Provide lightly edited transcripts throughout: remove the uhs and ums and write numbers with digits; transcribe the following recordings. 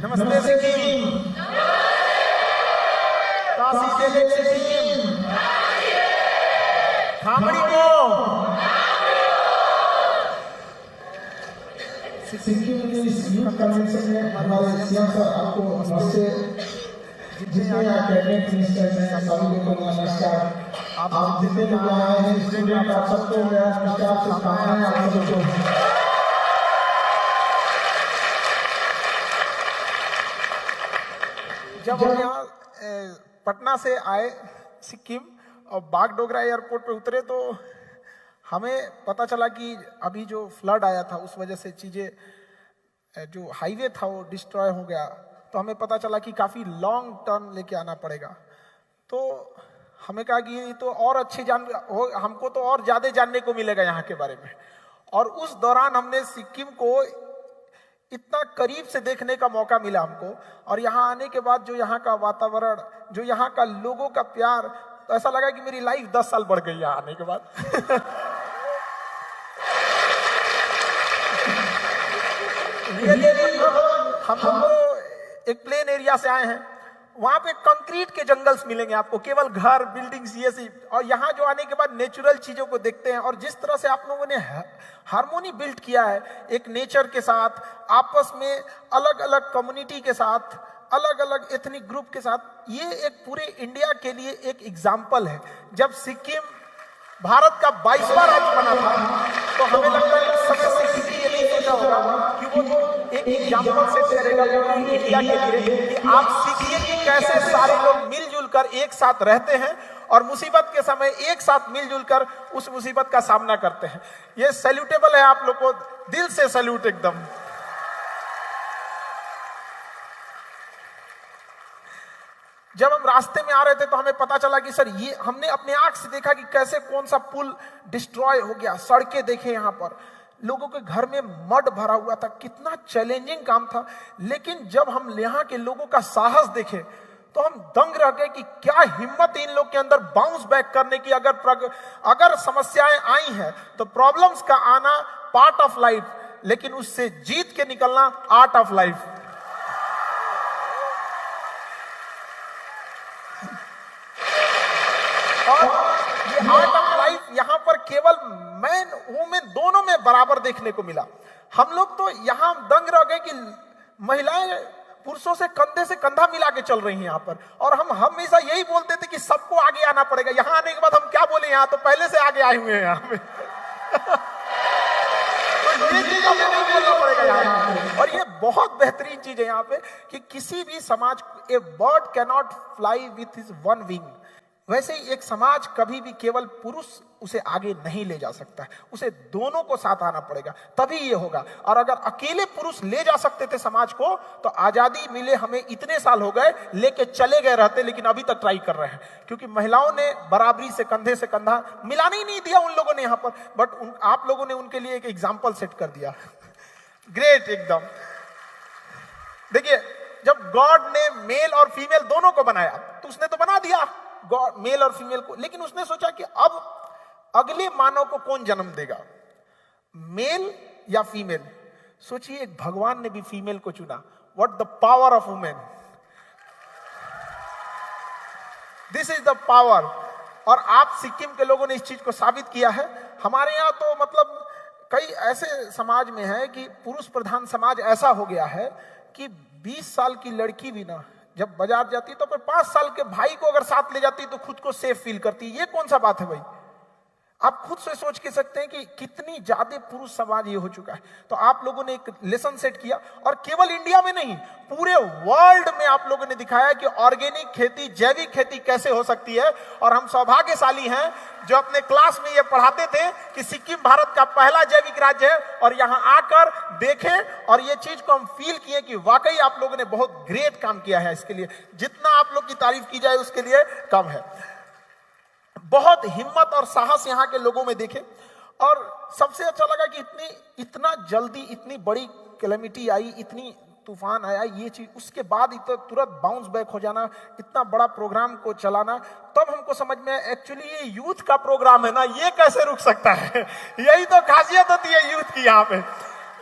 नमस्ते सिक्किम, काशी चले सिक्किम, खामड़ी को सिक्किम के इस यूथ कन्वेंशन में हमारे सीएम सर आपको नमस्ते। जितने यहाँ कैबिनेट मिनिस्टर हैं सभी लोगों को नमस्कार। आप जितने लोग आए हैं स्टूडेंट आप सबको मेरा नमस्कार, शुभकामनाएं आप सबको। जब हम यहाँ पटना से आए सिक्किम और बागडोगरा एयरपोर्ट पे उतरे तो हमें पता चला कि अभी जो फ्लड आया था उस वजह से चीज़ें जो हाईवे था वो डिस्ट्रॉय हो गया। तो हमें पता चला कि काफ़ी लॉन्ग टर्न लेके आना पड़ेगा। तो हमें कहा कि ये तो और अच्छी हमको तो और ज़्यादा जानने को मिलेगा यहाँ के बारे में। और उस दौरान हमने सिक्किम को इतना करीब से देखने का मौका मिला हमको। और यहाँ आने के बाद जो यहाँ का वातावरण, जो यहाँ का लोगों का प्यार, तो ऐसा लगा कि मेरी लाइफ 10 साल बढ़ गई यहाँ आने के बाद। हम एक प्लेन एरिया से आए हैं, वहां पे कंक्रीट के जंगल्स मिलेंगे आपको, केवल घर बिल्डिंग्स ये सी। और यहाँ जो आने के बाद नेचुरल चीजों को देखते हैं और जिस तरह से आप लोगों ने हार्मोनी बिल्ड किया है एक नेचर के साथ, आपस में अलग अलग कम्युनिटी के साथ, अलग अलग एथनिक ग्रुप के साथ, ये एक पूरे इंडिया के लिए एक एग्जाम्पल है। जब सिक्किम भारत का 22वां राज्य बना था तो हमें लगता है उस समय से किसी ने नहीं सोचा होगा कि वो एक एग्जाम्पल सेट करेगा पूरी इंडिया के लिए कि आप सीखिए कि कैसे सारे लोग मिलजुल कर एक साथ रहते हैं और मुसीबत के समय एक साथ मिलजुल कर उस मुसीबत का सामना करते हैं। ये सैल्यूटेबल है, आप लोग को दिल से सैल्यूट एकदम। जब हम रास्ते में आ रहे थे तो हमें पता चला कि सर ये हमने अपने आंख से देखा कि कैसे कौन सा पुल डिस्ट्रॉय हो गया, सड़कें देखे, यहाँ पर लोगों के घर में मड भरा हुआ था, कितना चैलेंजिंग काम था। लेकिन जब हम यहाँ के लोगों का साहस देखे तो हम दंग रह गए कि क्या हिम्मत इन लोग के अंदर बाउंस बैक करने की। अगर समस्याएं आई हैं तो प्रॉब्लम्स का आना पार्ट ऑफ लाइफ, लेकिन उससे जीत के निकलना आर्ट ऑफ लाइफ। और ये आर्ट ऑफ लाइफ यहाँ पर केवल मैन वुमेन दोनों में बराबर देखने को मिला। हम लोग तो यहाँ दंग रह गए कि महिलाएं पुरुषों से कंधा मिला के चल रही हैं यहाँ पर। और हम हमेशा यही बोलते थे कि सबको आगे आना पड़ेगा। यहाँ आने के बाद हम क्या बोले, यहाँ तो पहले से आगे आए हुए हैं यहाँ पे। तो ये चीज हमें नहीं बोलना पड़ेगा यहाँ पे। और ये बहुत बेहतरीन चीज है यहाँ पे कि किसी भी समाज, a bird cannot fly with his one wing, वैसे ही एक समाज कभी भी केवल पुरुष उसे आगे नहीं ले जा सकता है, उसे दोनों को साथ आना पड़ेगा तभी ये होगा। और अगर अकेले पुरुष ले जा सकते थे समाज को तो आजादी मिले हमें इतने साल हो गए, लेके चले गए रहते, लेकिन अभी तक ट्राई कर रहे हैं क्योंकि महिलाओं ने बराबरी से कंधा मिलाने ही नहीं दिया उन लोगों ने यहाँ पर। बट आप लोगों ने उनके लिए एक एग्जाम्पल सेट कर दिया। ग्रेट एकदम। देखिए जब गॉड ने मेल और फीमेल दोनों को बनाया तो उसने तो बना दिया गॉड मेल और फीमेल को, लेकिन उसने सोचा कि अब अगले मानव को कौन जन्म देगा, मेल या फीमेल। सोचिए एक भगवान ने भी फीमेल को चुना। What the power of women, this is the power. और आप सिक्किम के लोगों ने इस चीज को साबित किया है। हमारे यहाँ तो मतलब कई ऐसे समाज में है कि पुरुष प्रधान समाज ऐसा हो गया है कि 20 साल की लड़की भी ना जब बाजार जाती तो फिर 5 साल के भाई को अगर साथ ले जाती तो खुद को सेफ फील करती। ये कौन सा बात है भाई? आप खुद से सोच के सकते हैं कि कितनी ज्यादा पुरुष समाज ये हो चुका है। तो आप लोगों ने एक लेसन सेट किया और केवल इंडिया में नहीं पूरे वर्ल्ड में आप लोगों ने दिखाया कि ऑर्गेनिक खेती, जैविक खेती कैसे हो सकती है। और हम सौभाग्यशाली हैं जो अपने क्लास में ये पढ़ाते थे कि सिक्किम भारत का पहला जैविक राज्य है और यहाँ आकर देखें और ये चीज को हम फील किए कि वाकई आप लोगों ने बहुत ग्रेट काम किया है। इसके लिए जितना आप लोग की तारीफ की जाए उसके लिए कम है। बहुत हिम्मत और साहस यहाँ के लोगों में देखे। और सबसे अच्छा लगा कि इतना जल्दी इतनी बड़ी कैलेमिटी आई, इतनी तूफान आया, ये चीज उसके बाद तुरंत बाउंस बैक हो जाना, इतना बड़ा प्रोग्राम को चलाना, तब हमको समझ में एक्चुअली ये यूथ का प्रोग्राम है ना, ये कैसे रुक सकता है। यही तो खासियत होती है यूथ की यहाँ पे।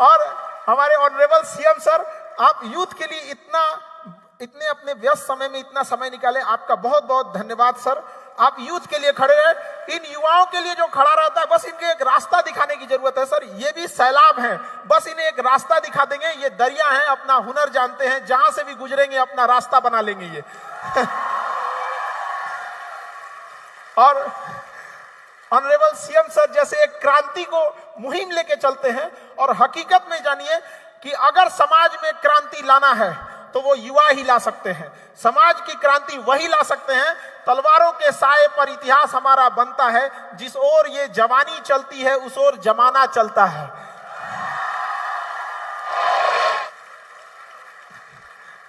और हमारे ऑनरेबल सीएम सर आप यूथ के लिए इतने अपने व्यस्त समय में इतना समय निकाले, आपका बहुत बहुत धन्यवाद सर। आप यूथ के लिए खड़े हैं। इन युवाओं के लिए जो खड़ा रहता है, बस इनके एक रास्ता दिखाने की जरूरत है सर। ये भी सैलाब हैं, बस इन्हें एक रास्ता दिखा देंगे। ये दरिया हैं, अपना हुनर जानते हैं, जहां से भी गुजरेंगे अपना रास्ता बना लेंगे ये। और ऑनरेबल सीएम सर जैसे एक क्रांति को मुहिम लेके चलते हैं। और हकीकत में जानिए कि अगर समाज में क्रांति लाना है तो वो युवा ही ला सकते हैं। समाज की क्रांति वही ला सकते हैं। तलवारों के साए पर इतिहास हमारा बनता है, जिस ओर ये जवानी चलती है उस ओर जमाना चलता है।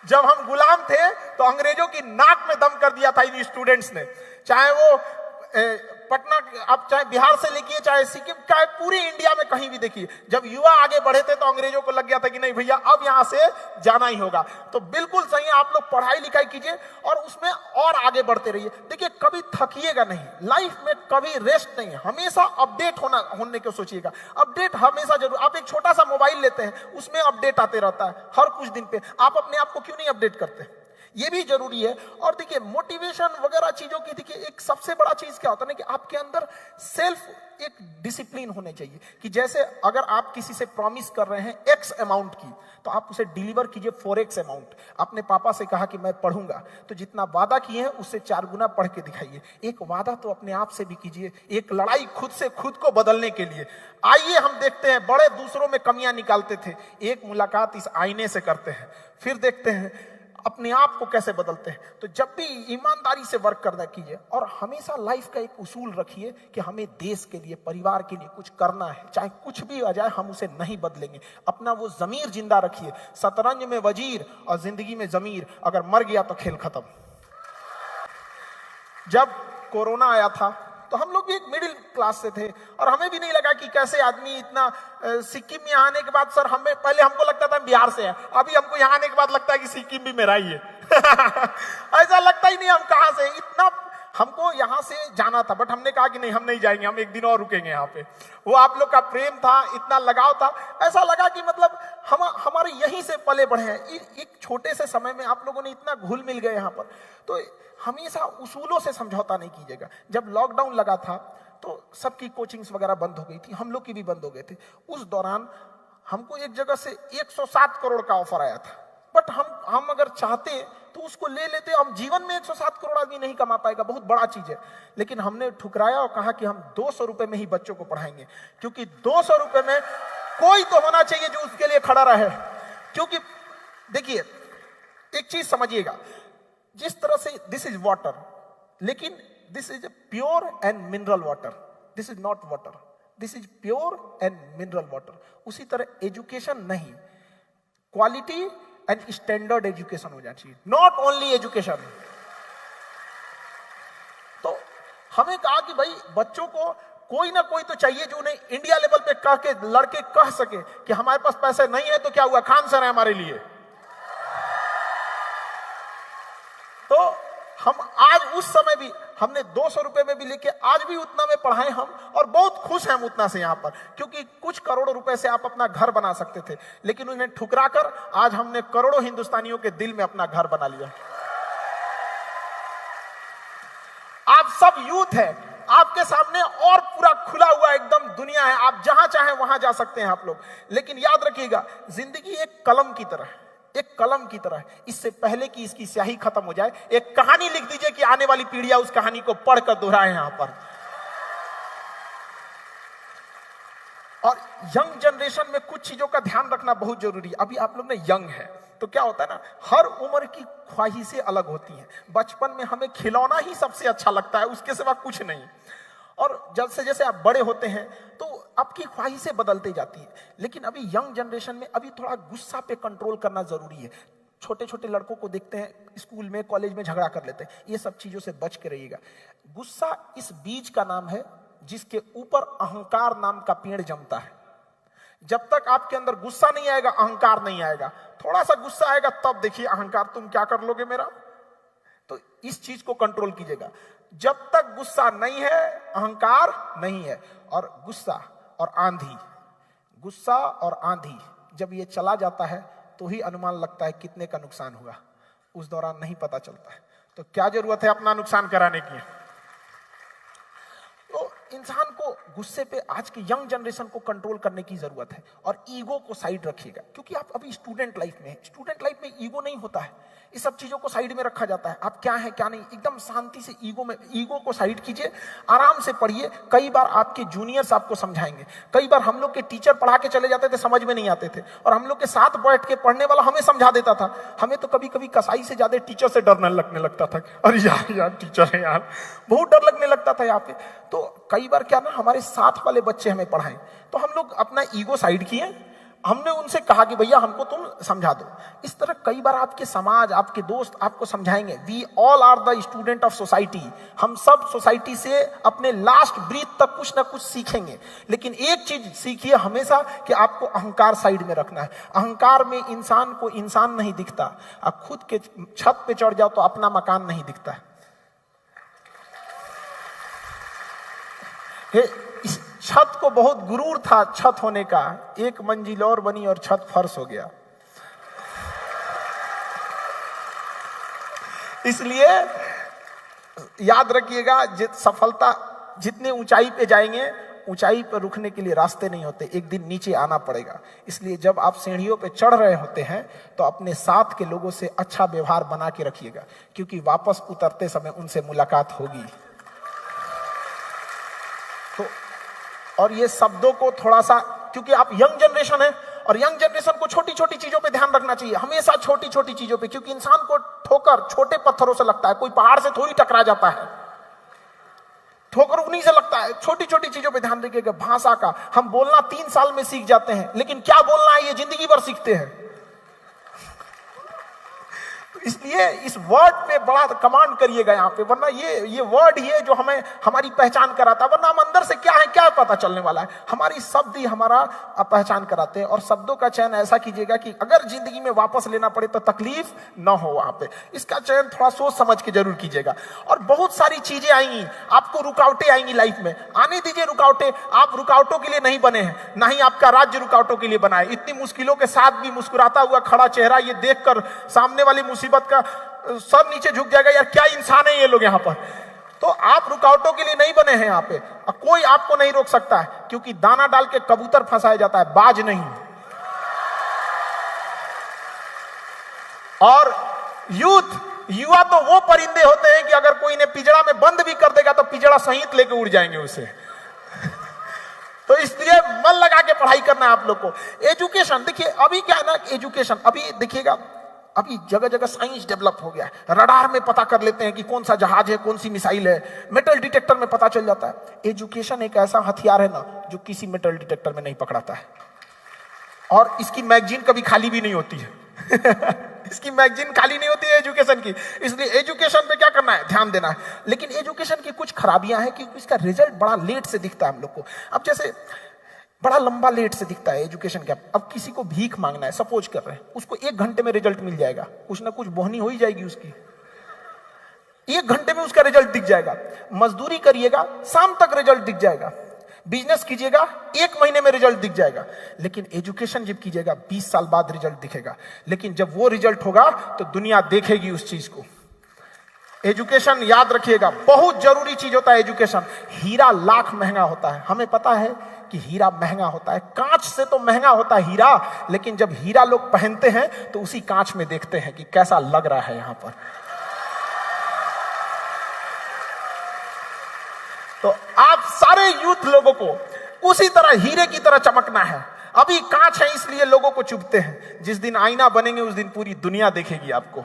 जब हम गुलाम थे तो अंग्रेजों की नाक में दम कर दिया था इन स्टूडेंट्स ने, चाहे वो पटना, आप चाहे बिहार से लिखिए, चाहे सिक्किम, चाहे पूरी इंडिया में कहीं भी देखिए। जब युवा आगे बढ़े थे तो अंग्रेजों को लग गया था कि नहीं भैया अब यहां से जाना ही होगा। तो बिल्कुल सही, आप लोग पढ़ाई लिखाई कीजिए और उसमें और आगे बढ़ते रहिए। देखिए कभी थकिएगा नहीं, लाइफ में कभी रेस्ट नहीं है, हमेशा अपडेट होने को सोचिएगा। अपडेट हमेशा जरूर। आप एक छोटा सा मोबाइल लेते हैं, उसमें अपडेट आते रहता है हर कुछ दिन पे। आप अपने आप को क्यों नहीं अपडेट करते? ये भी जरूरी है। और देखिए मोटिवेशन वगैरह चीजों की, देखिए एक सबसे बड़ा चीज क्या होता है ना कि आपके अंदर सेल्फ एक डिसिप्लिन होने चाहिए। कि जैसे अगर आप किसी से प्रॉमिस कर रहे हैं एक्स अमाउंट की, तो आप उसे डिलीवर कीजिए 4x अमाउंट। आपने पापा से कहा कि मैं पढ़ूंगा, तो जितना वादा किए हैं उससे 4 गुना पढ़ के दिखाइए। एक वादा तो अपने आप से भी कीजिए, एक लड़ाई खुद से खुद को बदलने के लिए। आइए हम देखते हैं, बड़े दूसरों में कमियां निकालते थे, एक मुलाकात इस आईने से करते हैं, फिर देखते हैं अपने आप को कैसे बदलते हैं। तो जब भी ईमानदारी से वर्क करना कीजिए और हमेशा लाइफ का एक उसूल रखिए कि हमें देश के लिए, परिवार के लिए कुछ करना है, चाहे कुछ भी आ जाए हम उसे नहीं बदलेंगे। अपना वो जमीर जिंदा रखिए। शतरंज में वजीर और जिंदगी में जमीर, अगर मर गया तो खेल खत्म। जब कोरोना आया था तो हम लोग भी एक मिडिल क्लास से थे और हमें भी नहीं लगा कि कैसे आदमी इतना, सिक्किम में आने के बाद सर हमें पहले हमको लगता था बिहार से है, अभी हमको यहाँ आने के बाद लगता है कि सिक्किम भी मेरा ही है। ऐसा लगता ही नहीं हम कहाँ से। इतना हमको यहाँ से जाना था, बट हमने कहा कि नहीं हम नहीं जाएंगे, हम एक दिन और रुकेंगे यहाँ पे। वो आप लोग का प्रेम था, इतना लगाव था, ऐसा लगा कि मतलब हम हमारे यहीं से पले बढ़े हैं। एक छोटे से समय में आप लोगों ने इतना घुल मिल गए यहाँ पर। तो हमेशा उसूलों से समझौता नहीं कीजिएगा। जब लॉकडाउन लगा था तो सबकी कोचिंग्स वगैरह बंद हो गई थी, हम लोग की भी बंद हो गए थे। उस दौरान हमको एक जगह से 107 करोड़ का ऑफर आया था, बट हम अगर चाहते तो उसको ले लेते। हम जीवन में 107 करोड़ आदमी नहीं कमा पाएगा, बहुत बड़ा चीज है। लेकिन हमने ठुकराया और कहा कि हम 200 रुपए में ही बच्चों को पढ़ाएंगे, क्योंकि 200 रुपए में कोई तो होना चाहिए जो उसके लिए खड़ा रहे। क्योंकि देखिए एक चीज समझिएगा, जिस तरह से दिस इज वाटर, लेकिन this is pure and mineral water, this is not water, this is pure and mineral water. उसी तरह एजुकेशन नहीं, क्वालिटी एंड स्टैंडर्ड एजुकेशन हो जाना चाहिए, नॉट ओनली एजुकेशन। तो हमें कहा कि भाई बच्चों को कोई ना कोई तो चाहिए जो उन्हें इंडिया लेवल पे कह के लड़के कह सके कि हमारे पास पैसे नहीं है तो क्या हुआ, खान सर है हमारे लिए। तो हम आज उस समय भी हमने 200 रुपए में भी लेके आज भी उतना में पढ़ाए हम, और बहुत खुश हैं हम उतना से यहाँ पर, क्योंकि कुछ करोड़ रुपए से आप अपना घर बना सकते थे, लेकिन उन्हें ठुकरा कर आज हमने करोड़ों हिंदुस्तानियों के दिल में अपना घर बना लिया। आप सब यूथ है, आपके सामने और पूरा खुला हुआ एकदम दुनिया है, आप जहां चाहें वहां जा सकते हैं आप लोग। लेकिन याद रखिएगा, जिंदगी एक कलम की तरह है, एक कलम की तरह। इससे पहले कि इसकी स्याही खत्म हो जाए, एक कहानी लिख दीजिए कि आने वाली पीढ़ियां उस कहानी को पढ़कर दोहराए यहां पर। और यंग जनरेशन में कुछ चीजों का ध्यान रखना बहुत जरूरी है। अभी आप लोग ने यंग है तो क्या होता है ना, हर उम्र की ख्वाहिशें अलग होती हैं। बचपन में हमें खिलौना ही सबसे अच्छा लगता है, उसके सिवा कुछ नहीं। और जैसे जैसे आप बड़े होते हैं तो आपकी ख्वाहिशें बदलती जाती है। लेकिन अभी यंग जनरेशन में अभी थोड़ा गुस्सा पे कंट्रोल करना जरूरी है। छोटे छोटे लड़कों को देखते हैं स्कूल में, कॉलेज में झगड़ा कर लेते हैं, ये सब चीजों से बच के रहिएगा। गुस्सा इस बीज का नाम है जिसके ऊपर अहंकार नाम का पेड़ जमता है। जब तक आपके अंदर गुस्सा नहीं आएगा, अहंकार नहीं आएगा। थोड़ा सा गुस्सा आएगा तब देखिए अहंकार तुम क्या कर लोगे मेरा। तो इस चीज को कंट्रोल कीजिएगा। जब तक गुस्सा नहीं है, अहंकार नहीं है। और गुस्सा और आंधी, गुस्सा और आंधी जब ये चला जाता है तो ही अनुमान लगता है कितने का नुकसान हुआ, उस दौरान नहीं पता चलता है। तो क्या जरूरत है अपना नुकसान कराने की? तो इंसान को गुस्से पे आज की यंग जनरेशन को कंट्रोल करने की जरूरत है और ईगो को साइड रखिएगा, क्योंकि आप अभी स्टूडेंट लाइफ में ईगो नहीं होता है, इस सब चीजों को साइड में रखा जाता है। आप क्या है क्या नहीं, एकदम शांति से ईगो को साइड कीजिए, आराम से पढ़िए। कई बार आपके जूनियर्स आपको समझाएंगे, कई बार हम लोग के टीचर पढ़ा के चले जाते थे, समझ में नहीं आते थे, और हम लोग के साथ बैठ के पढ़ने वाला हमें समझा देता था। हमें तो कभी कभी कसाई से ज्यादा टीचर से डरने लगने लगता था, अरे यार टीचर है यार, बहुत डर लगने लगता था यहाँ पे। तो कई बार क्या ना, हमारे साथ वाले बच्चे हमें पढ़ाएं, तो हम लोग अपना ईगो साइड किए, हमने उनसे कहा कि भैया हमको तुम समझा दो। इस तरह कई बार आपके समाज, आपके दोस्त आपको समझाएंगे। We all are the student of society, हम सब सोसाइटी से अपने लास्ट ब्रीथ तक कुछ ना कुछ सीखेंगे। लेकिन एक चीज सीखिए हमेशा कि आपको अहंकार साइड में रखना है। अहंकार में इंसान को इंसान नहीं दिखता। आप खुद के छत पे चढ़ जाओ तो अपना मकान नहीं दिखता है। इस छत को बहुत गुरूर था छत होने का, एक मंजिल और बनी और छत फर्श हो गया। इसलिए याद रखिएगा, सफलता जितने ऊंचाई पे जाएंगे, ऊंचाई पर रुकने के लिए रास्ते नहीं होते, एक दिन नीचे आना पड़ेगा। इसलिए जब आप सीढ़ियों पे चढ़ रहे होते हैं तो अपने साथ के लोगों से अच्छा व्यवहार बना के रखिएगा, क्योंकि वापस उतरते समय उनसे मुलाकात होगी। तो और ये शब्दों को थोड़ा सा, क्योंकि आप यंग जनरेशन है और यंग जनरेशन को छोटी छोटी चीजों पे ध्यान रखना चाहिए, हमेशा छोटी छोटी चीजों पे, क्योंकि इंसान को ठोकर छोटे पत्थरों से लगता है, कोई पहाड़ से थोड़ी टकरा जाता है, ठोकर उन्हीं से लगता है। छोटी छोटी चीजों पे ध्यान रखिएगा। भाषा का, हम बोलना 3 साल में सीख जाते हैं, लेकिन क्या बोलना है ये जिंदगी भर सीखते हैं। इसलिए इस वर्ड पे बड़ा कमांड करिएगा यहाँ पे, वरना ये वर्ड ही है जो हमें हमारी पहचान कराता है, वरना हम अंदर से क्या है क्या पता चलने वाला है। हमारी शब्द ही हमारा पहचान कराते हैं। और शब्दों का चयन ऐसा कीजिएगा कि अगर जिंदगी में वापस लेना पड़े तो तकलीफ ना हो वहां पे। इसका चयन थोड़ा सोच समझ के जरूर कीजिएगा। और बहुत सारी चीजें आएंगी, आपको रुकावटें आएंगी लाइफ में, आने दीजिए रुकावटें। आप रुकावटों के लिए नहीं बने हैं, ना ही आपका राज्य रुकावटों के लिए बना है। इतनी मुश्किलों के साथ भी मुस्कुराता हुआ खड़ा चेहरा, ये देखकर सामने वाली मुसीबत का सर नीचे झुक जाएगा, यार क्या इंसान है ये लोग यहाँ पर। तो आप रुकावटों के लिए नहीं बने हैं यहाँ पे, कोई आपको नहीं रोक सकता है, क्योंकि दाना डाल के कबूतर फंसाया जाता है, बाज नहीं। और युवा तो वो परिंदे होते हैं कि अगर कोई इन्हें पिंजड़ा में बंद भी कर देगा तो पिंजड़ा सहित लेके उड़ जाएंगे उसे। तो इसलिए मन लगा के पढ़ाई करना है आप लोग को। एजुकेशन देखिए, अभी क्या है ना, एजुकेशन अभी देखिएगा, अभी जगह जगह साइंस डेवलप हो गया है। रडार में पता कर लेते हैं कि कौन सा जहाज है, कौन सी मिसाइल है, मेटल डिटेक्टर में पता चल जाता है। एजुकेशन एक ऐसा हथियार है ना जो किसी मेटल डिटेक्टर में नहीं पकड़ाता है, और इसकी मैगजीन कभी खाली भी नहीं होती है। इसकी मैगजीन खाली नहीं होती है एजुकेशन की। इसलिए एजुकेशन पे क्या करना है, ध्यान देना है। लेकिन एजुकेशन की कुछ खराबियां हैं कि इसका रिजल्ट बड़ा लेट से दिखता है हम लोग को। अब जैसे बड़ा लंबा लेट से दिखता है एजुकेशन का। अब किसी को भीख मांगना है, सपोज कर रहे हैं, उसको 1 घंटे में रिजल्ट मिल जाएगा, कुछ ना कुछ बोहनी हो ही जाएगी उसकी, 1 घंटे में उसका रिजल्ट दिख जाएगा। मजदूरी करिएगा, शाम तक रिजल्ट दिख जाएगा। बिजनेस कीजिएगा, 1 महीने में रिजल्ट दिख जाएगा। लेकिन एजुकेशन जब कीजिएगा 20 साल बाद रिजल्ट दिखेगा। लेकिन जब वो रिजल्ट होगा तो दुनिया देखेगी उस चीज को। एजुकेशन याद रखिएगा, बहुत जरूरी चीज होता है एजुकेशन। हीरा लाख महंगा होता है, हमें पता है कि हीरा महंगा होता है, कांच से तो महंगा होता है हीरा, लेकिन जब हीरा लोग पहनते हैं तो उसी कांच में देखते हैं कि कैसा लग रहा है यहां पर। तो आप सारे यूथ लोगों को उसी तरह हीरे की तरह चमकना है। अभी कांच है इसलिए लोगों को चुभते हैं, जिस दिन आईना बनेंगे उस दिन पूरी दुनिया देखेगी आपको।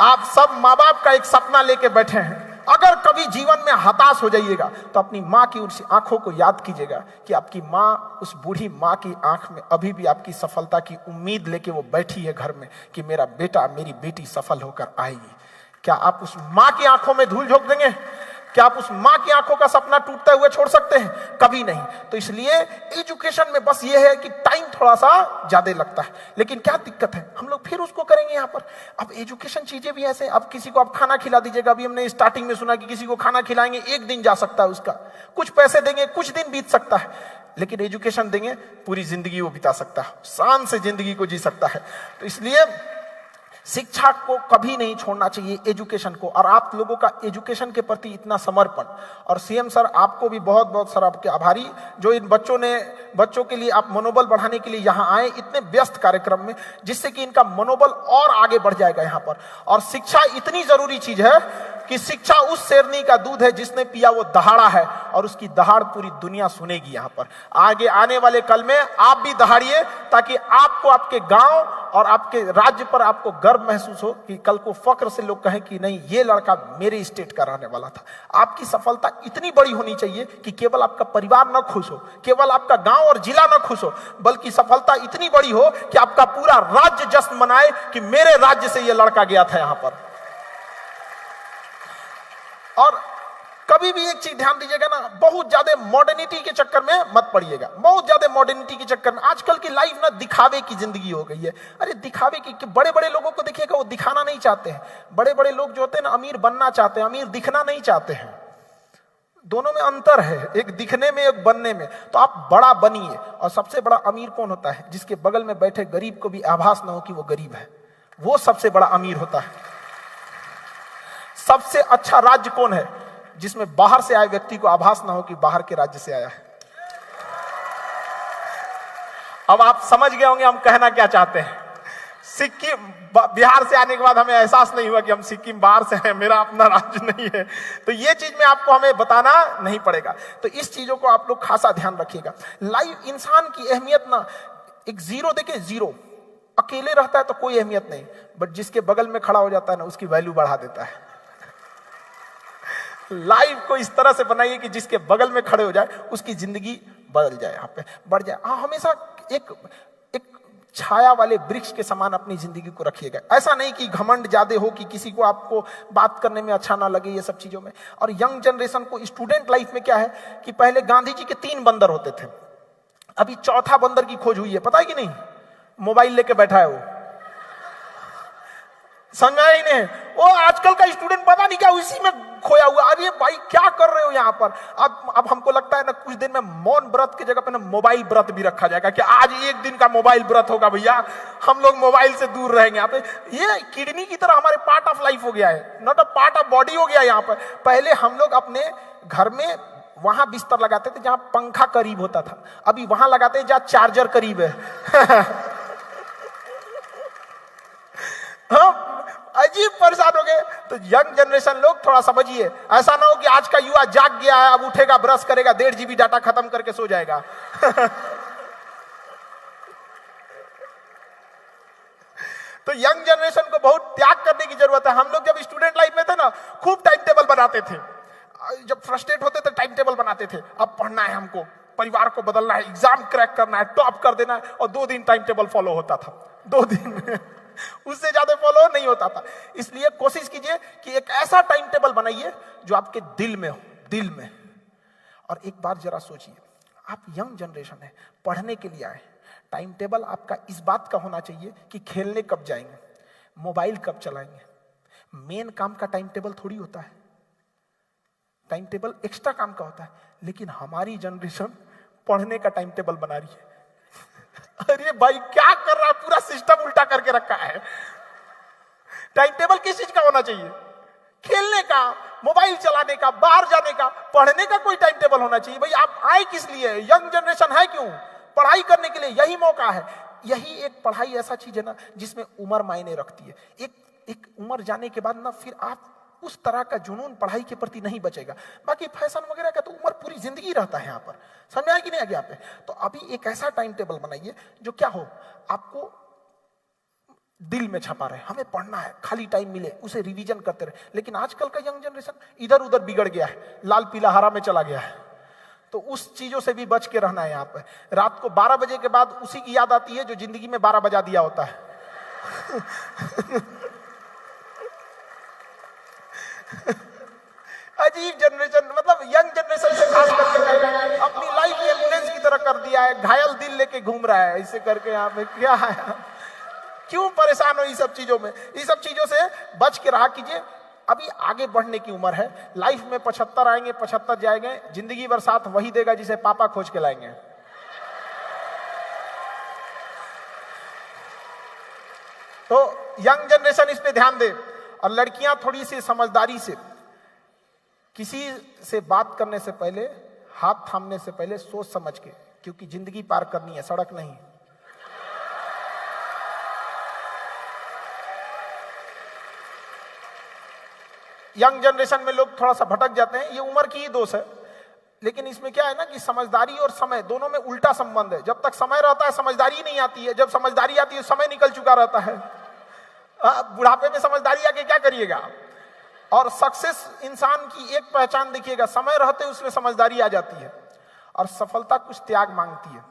आप सब माँ बाप का एक सपना लेके बैठे हैं। अगर कभी जीवन में हताश हो जाइएगा तो अपनी माँ की उस आंखों को याद कीजिएगा कि आपकी माँ, उस बूढ़ी माँ की आंख में अभी भी आपकी सफलता की उम्मीद लेके वो बैठी है घर में कि मेरा बेटा, मेरी बेटी सफल होकर आएगी। क्या आप उस माँ की आंखों में धूल झोंक देंगे? क्या आप उस माँ की आंखों का सपना टूटते हुए छोड़ सकते हैं? कभी नहीं। तो इसलिए एजुकेशन में बस ये है कि टाइम थोड़ा सा ज्यादा लगता है, लेकिन क्या दिक्कत है, हम लोग फिर उसको करेंगे यहाँ पर। अब एजुकेशन चीजें भी ऐसे, अब किसी को आप खाना खिला दीजिएगा, अभी हमने स्टार्टिंग में सुना कि किसी को खाना खिलाएंगे, एक दिन जा सकता है उसका, कुछ पैसे देंगे कुछ दिन बीत सकता है, लेकिन एजुकेशन देंगे पूरी जिंदगी वो बिता सकता है, शान से जिंदगी को जी सकता है। तो इसलिए शिक्षा को कभी नहीं छोड़ना चाहिए, एजुकेशन को। और आप लोगों का एजुकेशन के प्रति इतना समर्पण, और सीएम सर आपको भी बहुत बहुत सर आपके आभारी, जो इन बच्चों के लिए आप मनोबल बढ़ाने के लिए यहाँ आए इतने व्यस्त कार्यक्रम में, जिससे कि इनका मनोबल और आगे बढ़ जाएगा यहाँ पर। और शिक्षा इतनी जरूरी चीज है कि शिक्षा उस शेरनी का दूध है जिसने पिया वो दहाड़ा है, और उसकी दहाड़ पूरी दुनिया सुनेगी यहाँ पर। आगे आने वाले कल में आप भी दहाड़िए, ताकि आपको आपके गांव और आपके राज्य पर आपको गर्व महसूस हो, कि कल को फक्र से लोग कहें कि नहीं, ये लड़का मेरे स्टेट का रहने वाला था। आपकी सफलता इतनी बड़ी होनी चाहिए कि केवल आपका परिवार न खुश हो, केवल आपका गांव और जिला न खुश हो, बल्कि सफलता इतनी बड़ी हो कि आपका पूरा राज्य जश्न मनाए कि मेरे राज्य से ये लड़का गया था यहाँ पर। और कभी भी एक चीज ध्यान दीजिएगा ना, बहुत ज्यादा मॉडर्निटी के चक्कर में मत पड़िएगा। बहुत ज्यादा मॉडर्निटी के चक्कर में आजकल की लाइफ ना दिखावे की जिंदगी हो गई है। अरे दिखावे की बड़े बड़े लोगों को देखिएगा, वो दिखाना नहीं चाहते हैं। बड़े बड़े लोग जो होते हैं ना, अमीर बनना चाहते हैं, अमीर दिखना नहीं चाहते हैं। दोनों में अंतर है, एक दिखने में एक बनने में। तो आप बड़ा बनिए। और सबसे बड़ा अमीर कौन होता है? जिसके बगल में बैठे गरीब को भी आभास ना हो कि वो गरीब है, वो सबसे बड़ा अमीर होता है। सबसे अच्छा राज्य कौन है? जिसमें बाहर से आए व्यक्ति को आभास ना हो कि बाहर के राज्य से आया है। अब आप समझ गए होंगे हम कहना क्या चाहते हैं। सिक्किम, बिहार से आने के बाद हमें एहसास नहीं हुआ कि हम सिक्किम बाहर से हैं, मेरा अपना राज्य नहीं है। तो ये चीज में आपको हमें बताना नहीं पड़ेगा। तो इस चीजों को आप लोग खासा ध्यान रखिएगा। लाइफ इंसान की अहमियत ना, एक जीरो देखिए, जीरो अकेले रहता है तो कोई अहमियत नहीं, बट जिसके बगल में खड़ा हो जाता है ना, उसकी वैल्यू बढ़ा देता है। लाइफ को इस तरह से बनाइए कि जिसके बगल में खड़े हो जाए उसकी जिंदगी बदल जाए, यहाँ पे बढ़ जाए। हमेशा एक छाया वाले वृक्ष के समान अपनी जिंदगी को रखिएगा। ऐसा नहीं कि घमंड ज्यादा हो कि किसी को आपको बात करने में अच्छा ना लगे, ये सब चीजों में। और यंग जनरेशन को स्टूडेंट लाइफ में क्या है कि पहले गांधी जी के 3 बंदर होते थे, अभी चौथा बंदर की खोज हुई है, पता है कि नहीं? मोबाइल लेके बैठा है वो, समझा ही नहीं। वो आजकल का स्टूडेंट पता नहीं क्या उसी में खोया हुआ। अरे भाई क्या कर रहे हो यहाँ पर? अब हमको लगता है ना, कुछ दिन में मौन व्रत की जगह पे ना मोबाइल व्रत भी रखा जाएगा कि आज एक दिन का मोबाइल व्रत होगा भैया, हम लोग मोबाइल से दूर रहेंगे। यहाँ पे ये किडनी की तरह हमारे पार्ट ऑफ लाइफ हो गया है, not a part of body हो गया यहाँ पर। पहले हम लोग अपने घर में वहां बिस्तर लगाते थे जहां पंखा करीब होता था, अभी वहां लगाते हैं जहां चार्जर करीब है। हाँ, अजीब परेशान हो गए। तो यंग जनरेशन लोग थोड़ा समझिए, ऐसा ना हो कि आज का युवा जाग गया है, अब उठेगा ब्रश करेगा 1.5 GB डाटा खत्म करके सो जाएगा। तो यंग जनरेशन को बहुत त्याग करने की जरूरत है। हम लोग जब स्टूडेंट लाइफ में थे ना, खूब टाइम टेबल बनाते थे। जब फ्रस्ट्रेट होते थे टाइम टेबल बनाते थे, अब पढ़ना है हमको, परिवार को बदलना है, एग्जाम क्रैक करना है, टॉप कर देना है। और 2 दिन टाइम टेबल फॉलो होता था, 2 दिन उससे ज्यादा फॉलो नहीं होता था। इसलिए कोशिश कीजिए कि एक ऐसा टाइम टेबल बनाइए जो आपके दिल में हो, दिल में। और एक बार जरा सोचिए, आप यंग जनरेशन है, पढ़ने के लिए आए, टाइम टेबल आपका इस बात का होना चाहिए कि खेलने कब जाएंगे, मोबाइल कब चलाएंगे। मेन काम का टाइम टेबल थोड़ी होता है, टाइम टेबल एक्स्ट्रा काम का होता है। लेकिन हमारी जनरेशन पढ़ने का टाइम टेबल बना रही है। अरे भाई क्या कर रहा है, पूरा सिस्टम उल्टा करके रखा है। टाइम टेबल किस चीज का होना चाहिए? खेलने का, मोबाइल चलाने का, बाहर जाने का। पढ़ने का कोई टाइम टेबल होना चाहिए। भाई आप आए किस लिए? यंग जनरेशन है क्यों? पढ़ाई करने के लिए। यही मौका है। यही एक पढ़ाई ऐसा चीज है ना जिसमें उम्र मायने रखती है। एक उम्र जाने के बाद ना फिर आप उस तरह का जुनून पढ़ाई के प्रति नहीं बचेगा। बाकी फैशन वगैरह का तो उम्र पूरी जिंदगी रहता है यहाँ पर, समझ आया कि नहीं आगे यहाँ पे? तो अभी एक ऐसा टाइम टेबल बनाइए जो क्या हो, आपको दिल में छपा रहे, हमें पढ़ना है, खाली टाइम मिले उसे रिवीजन करते रहे। लेकिन आजकल का यंग जनरेशन इधर उधर बिगड़ गया है, लाल पीला हरा में चला गया है। तो उस चीजों से भी बच के रहना है। यहाँ पे रात को 12 बजे के बाद उसी की याद आती है जो जिंदगी में 12 बजा दिया होता है। अजीब जनरेशन, मतलब यंग जनरेशन से खास करके कह रहे हैं, अपनी लाइफ एम्बुलेंस की तरह कर दिया है, घायल दिल लेके घूम रहा है, ऐसे करके यहाँ पे क्या है, क्यों परेशान हो ये सब चीजों में? ये सब चीजों से बच के रहा कीजिए। अभी आगे बढ़ने की उम्र है, लाइफ में 75 आएंगे, 75 जाएंगे, जिंदगी भर साथ वही देगा जिसे पापा खोज के लाएंगे। तो यंग जनरेशन इस पे ध्यान दे, और लड़कियां थोड़ी सी समझदारी से, किसी से बात करने से पहले, हाथ थामने से पहले सोच समझ के, क्योंकि जिंदगी पार करनी है, सड़क नहीं। यंग जनरेशन में लोग थोड़ा सा भटक जाते हैं, ये उम्र की ही दोष है, लेकिन इसमें क्या है ना कि समझदारी और समय दोनों में उल्टा संबंध है। जब तक समय रहता है समझदारी नहीं आती है, जब समझदारी आती है समय निकल चुका रहता है। बुढ़ापे में समझदारी आके क्या करिएगा? और सक्सेस इंसान की एक पहचान देखिएगा, समय रहते उसमें समझदारी आ जाती है। और सफलता कुछ त्याग मांगती है,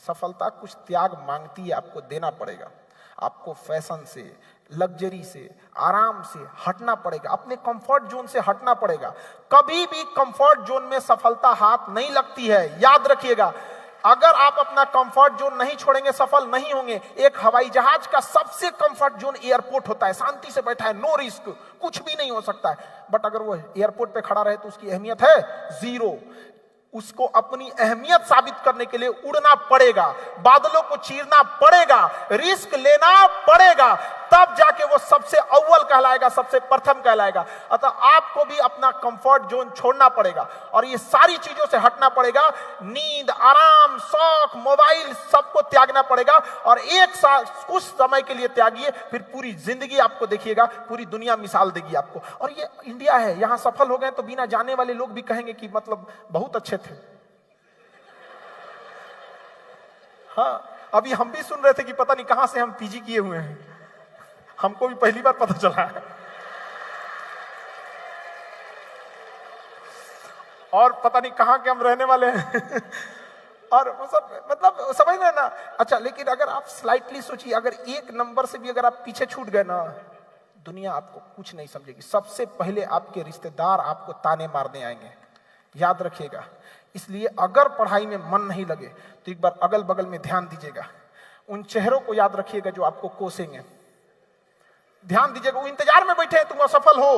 सफलता कुछ त्याग मांगती है, आपको देना पड़ेगा। आपको फैशन से, लग्जरी से, आराम से हटना पड़ेगा, अपने कंफर्ट जोन से हटना पड़ेगा। कभी भी कंफर्ट जोन में सफलता हाथ नहीं लगती है, याद रखिएगा। अगर आप अपना कंफर्ट जोन नहीं छोड़ेंगे सफल नहीं होंगे। एक हवाई जहाज का सबसे कंफर्ट जोन एयरपोर्ट होता है, शांति से बैठा है, नो रिस्क, कुछ भी नहीं हो सकता है। बट अगर वो एयरपोर्ट पे खड़ा रहे तो उसकी अहमियत है जीरो। उसको अपनी अहमियत साबित करने के लिए उड़ना पड़ेगा, बादलों को चीरना पड़ेगा, रिस्क लेना पड़ेगा, तब जाके वो सबसे अव्वल कहलाएगा, सबसे प्रथम कहलाएगा। अतः आपको भी अपना कंफर्ट जोन छोड़ना पड़ेगा और ये सारी चीजों से हटना पड़ेगा। नींद, आराम, शौक, मोबाइल सबको त्यागना पड़ेगा और एक साल कुछ समय के लिए त्यागिए, फिर पूरी जिंदगी आपको देखिएगा, पूरी दुनिया मिसाल देगी आपको। और ये इंडिया है, यहां सफल हो गए तो बिना जाने वाले लोग भी कहेंगे कि मतलब बहुत अच्छे थे। हाँ, अभी हम भी सुन रहे थे कि पता नहीं कहां से हम पीजी किए हुए हैं, हमको भी पहली बार पता चला है। और पता नहीं कहां के हम रहने वाले हैं और मतलब समझ रहे ना। अच्छा, लेकिन अगर आप स्लाइटली सोचिए, अगर एक नंबर से भी अगर आप पीछे छूट गए ना, दुनिया आपको कुछ नहीं समझेगी। सबसे पहले आपके रिश्तेदार आपको ताने मारने आएंगे, याद रखिएगा। इसलिए अगर पढ़ाई में मन नहीं लगे तो एक बार अगल बगल में ध्यान दीजिएगा, उन चेहरों को याद रखिएगा जो आपको कोसेंगे। ध्यान दीजिएगा, वो इंतजार में बैठे हैं तुम असफल हो,